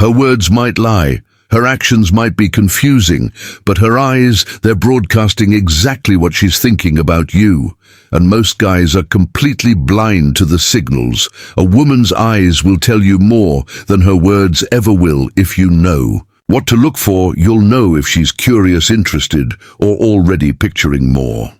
Her words might lie, her actions might be confusing, but her eyes, they're broadcasting exactly what she's thinking about you. And most guys are completely blind to the signals. A woman's eyes will tell you more than her words ever will if you know. What to look for, you'll know if she's curious, interested, or already picturing more.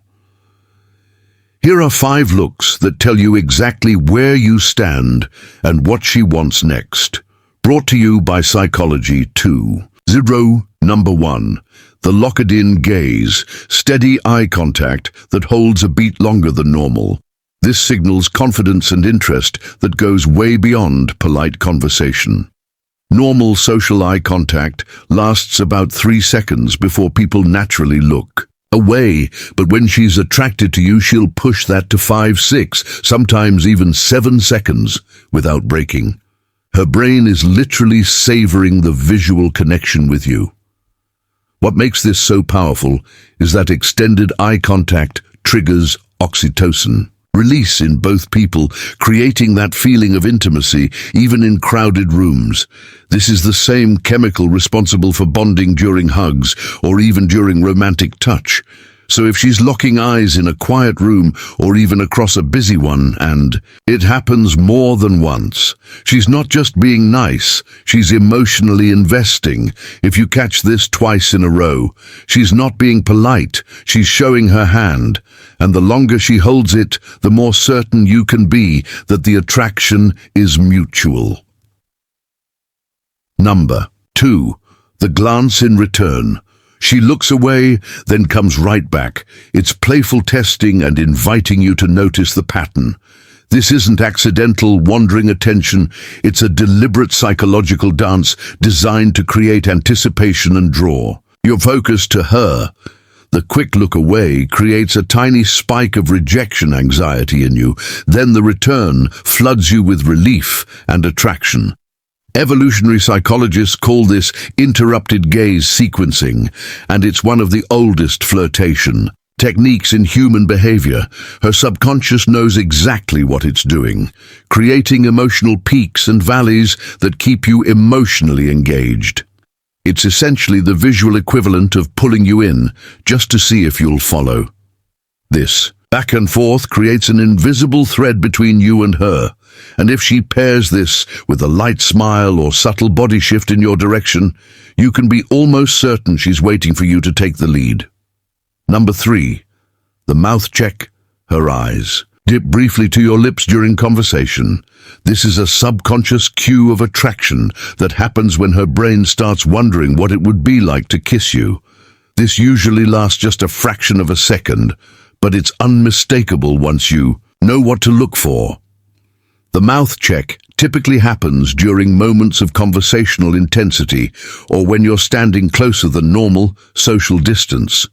Here are 5 looks that tell you exactly where you stand and what she wants next. Brought to you by Psychology 2.0. Number 1. The locked-in gaze, steady eye contact that holds a beat longer than normal. This signals confidence and interest that goes way beyond polite conversation. Normal social eye contact lasts about 3 seconds before people naturally look away, but when she's attracted to you, she'll push that to 5, 6, sometimes even 7 seconds without breaking. Her brain is literally savoring the visual connection with you. What makes this so powerful is that extended eye contact triggers oxytocin release in both people, creating that feeling of intimacy even in crowded rooms. This is the same chemical responsible for bonding during hugs or even during romantic touch. So if she's locking eyes in a quiet room or even across a busy one, and it happens more than once, she's not just being nice, she's emotionally investing. If you catch this twice in a row, she's not being polite, she's showing her hand. And the longer she holds it, the more certain you can be that the attraction is mutual. Number 2. The glance in return. She looks away, then comes right back. It's playful testing and inviting you to notice the pattern. This isn't accidental, wandering attention. It's a deliberate psychological dance designed to create anticipation and draw your focus to her. The quick look away creates a tiny spike of rejection anxiety in you. Then the return floods you with relief and attraction. Evolutionary psychologists call this interrupted gaze sequencing, and it's one of the oldest flirtation techniques in human behavior. Her subconscious knows exactly what it's doing, creating emotional peaks and valleys that keep you emotionally engaged. It's essentially the visual equivalent of pulling you in, just to see if you'll follow. This back and forth creates an invisible thread between you and her. And if she pairs this with a light smile or subtle body shift in your direction, you can be almost certain she's waiting for you to take the lead. Number 3. The mouth check, her eyes. Dip briefly to your lips during conversation. This is a subconscious cue of attraction that happens when her brain starts wondering what it would be like to kiss you. This usually lasts just a fraction of a second, but it's unmistakable once you know what to look for. The mouth check typically happens during moments of conversational intensity or when you're standing closer than normal social distance.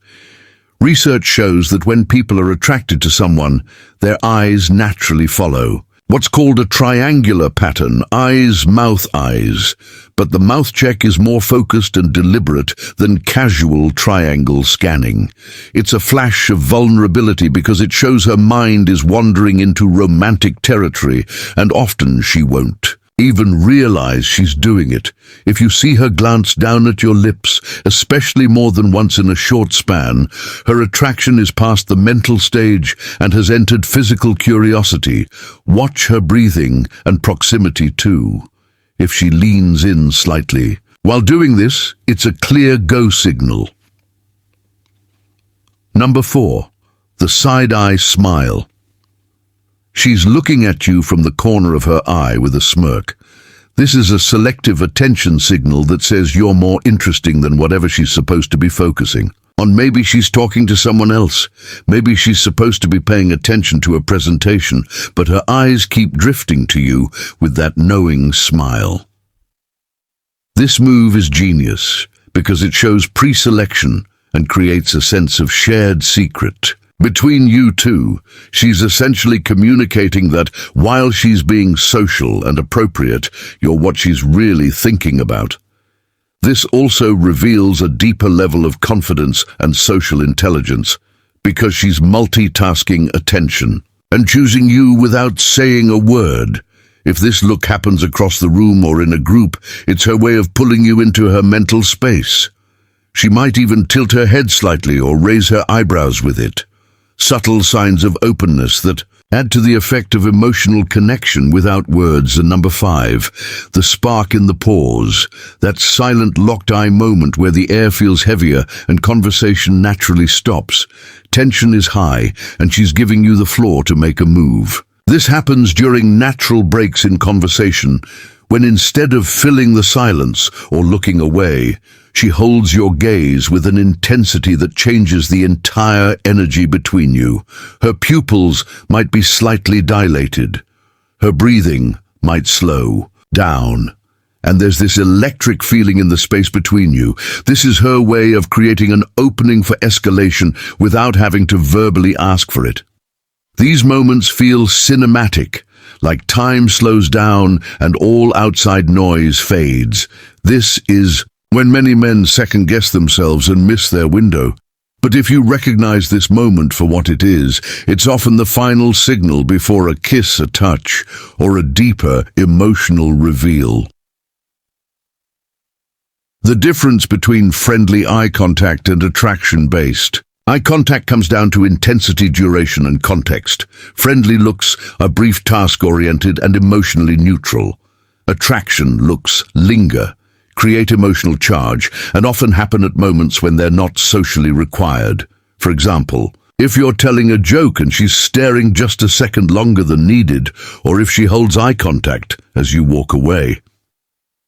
Research shows that when people are attracted to someone, their eyes naturally follow. What's called a triangular pattern, eyes, mouth, eyes. But the mouth check is more focused and deliberate than casual triangle scanning. It's a flash of vulnerability because it shows her mind is wandering into romantic territory, and often she won't even realize she's doing it. If you see her glance down at your lips, especially more than once in a short span, her attraction is past the mental stage and has entered physical curiosity. Watch her breathing and proximity too. If she leans in slightly. While doing this, it's a clear go signal. Number 4. The side-eye smile. She's looking at you from the corner of her eye with a smirk. This is a selective attention signal that says you're more interesting than whatever she's supposed to be focusing on. Maybe she's talking to someone else. Maybe she's supposed to be paying attention to a presentation, but her eyes keep drifting to you with that knowing smile. This move is genius because it shows pre-selection and creates a sense of shared secret. Between you two, she's essentially communicating that while she's being social and appropriate, you're what she's really thinking about. This also reveals a deeper level of confidence and social intelligence because she's multitasking attention and choosing you without saying a word. If this look happens across the room or in a group, it's her way of pulling you into her mental space. She might even tilt her head slightly or raise her eyebrows with it. Subtle signs of openness that add to the effect of emotional connection without words. And number 5, the spark in the pause, that silent locked-eye moment where the air feels heavier and conversation naturally stops. Tension is high, and she's giving you the floor to make a move. This happens during natural breaks in conversation, when instead of filling the silence or looking away, she holds your gaze with an intensity that changes the entire energy between you. Her pupils might be slightly dilated. Her breathing might slow down. And there's this electric feeling in the space between you. This is her way of creating an opening for escalation without having to verbally ask for it. These moments feel cinematic, like time slows down and all outside noise fades. This is when many men second-guess themselves and miss their window. But if you recognize this moment for what it is, it's often the final signal before a kiss, a touch, or a deeper emotional reveal. The difference between friendly eye contact and attraction-based. Eye contact comes down to intensity, duration, and context. Friendly looks are brief, task-oriented, and emotionally neutral. Attraction looks linger, create emotional charge, and often happen at moments when they're not socially required. For example, if you're telling a joke and she's staring just a second longer than needed, or if she holds eye contact as you walk away.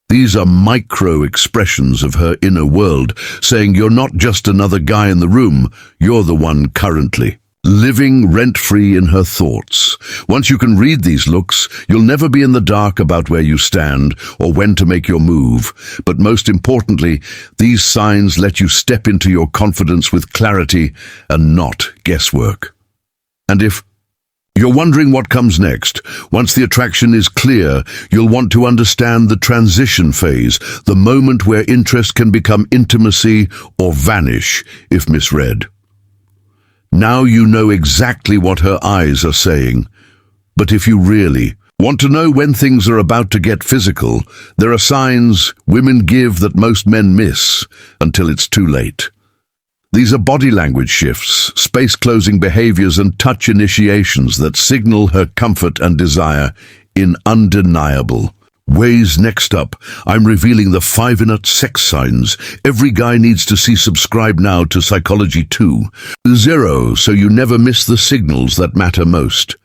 These are micro-expressions of her inner world, saying you're not just another guy in the room, you're the one currently living rent-free in her thoughts. Once you can read these looks, you'll never be in the dark about where you stand or when to make your move. But most importantly, these signs let you step into your confidence with clarity and not guesswork. And if you're wondering what comes next, once the attraction is clear, you'll want to understand the transition phase, the moment where interest can become intimacy or vanish if misread. Now you know exactly what her eyes are saying. But if you really want to know when things are about to get physical, there are signs women give that most men miss until it's too late. These are body language shifts, space-closing behaviors, and touch initiations that signal her comfort and desire in undeniable ways. Next up, I'm revealing the 5-minute sex signs every guy needs to see. Subscribe now to Psychology 2.0 so you never miss the signals that matter most.